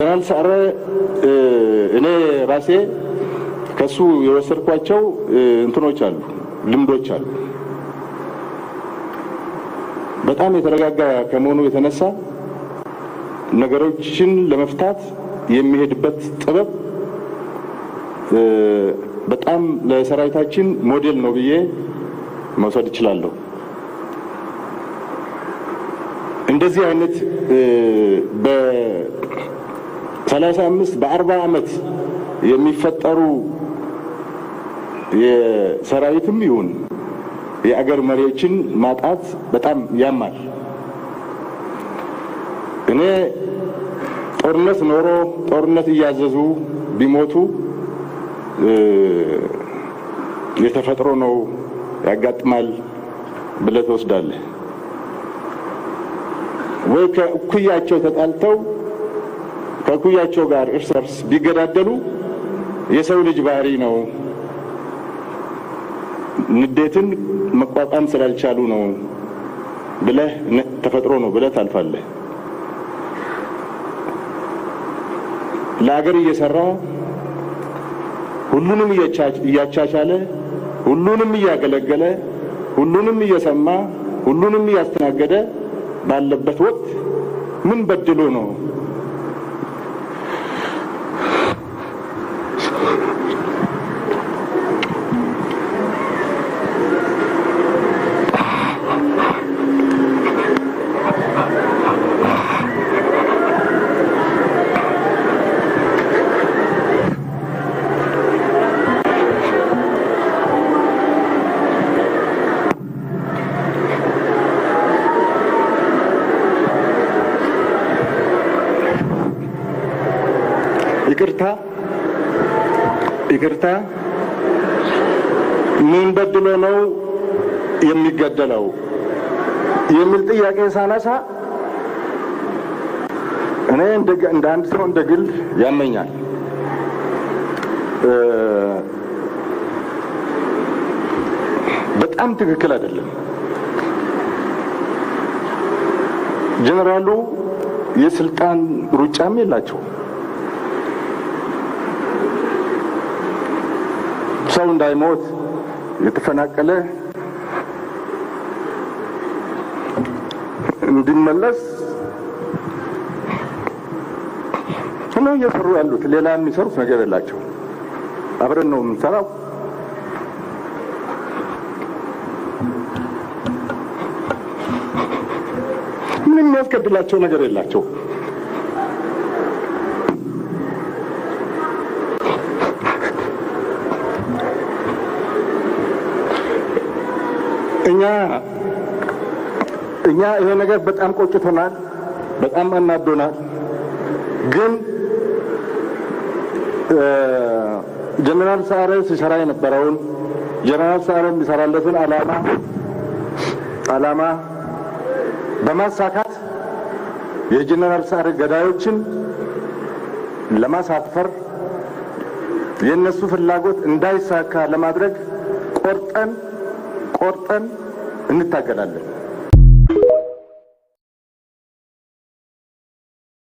ጀነራል ሰዓረ እኔ ራሴ ከሱ የወሰድኳቸው እንትኖች አሉ ልምዶች አሉ። በጣም የተረጋጋ ከመሆኑ የተነሳ ነገሮችን ለመፍታት የሚሄድበት ጥበብ በጣም ለሰራዊታችን ሞዴል ነው ብዬ መውሰድ እችላለሁ። እንደዚህ አይነት በ35 በ40 አመት የሚፈጠሩ የሰራዊትም ይሁን የአገር መሪዎችን ማጣት በጣም ያማል። እኔ ጦርነት ኖሮ ጦርነት እያዘዙ ቢሞቱ የተፈጥሮ ነው ያጋጥማል ብለህ ትወስዳለህ ወይ? ከእኩያቸው ተጣልተው ከእኩያቸው ጋር እርስ በርስ ቢገዳደሉ የሰው ልጅ ባህሪ ነው፣ ንዴትን መቋቋም ስላልቻሉ ነው ብለህ ተፈጥሮ ነው ብለህ ታልፋለህ። ለአገር እየሰራ ሁሉንም እያቻቻለ ሁሉንም እያገለገለ ሁሉንም እየሰማ ሁሉንም እያስተናገደ ባለበት ወቅት ምን በድሎ ነው ይቅርታ ምን በድሎ ነው የሚገደለው የሚል ጥያቄ ሳነሳ እኔ እንደ አንድ ሰው እንደ ግል ያመኛል። በጣም ትክክል አይደለም። ጀነራሉ የስልጣን ሩጫም የላቸው። ሰው እንዳይሞት የተፈናቀለ እንዲመለስ ነው እየሰሩ ያሉት። ሌላ የሚሰሩት ነገር የላቸው። አብረን ነው የምንሰራው። ምንም የሚያስገድላቸው ነገር የላቸው። እኛ ይሄ ነገር በጣም ቆጭቶናል፣ በጣም አናዶናል። ግን ጀነራል ሰዓረ ሲሰራ የነበረውን ጀነራል ሰዓረ የሚሰራለትን ዓላማ በማሳካት የጀነራል ሰዓረ ገዳዮችን ለማሳፈር የነሱ ፍላጎት እንዳይሳካ ለማድረግ ቆርጠን እንታገላለን።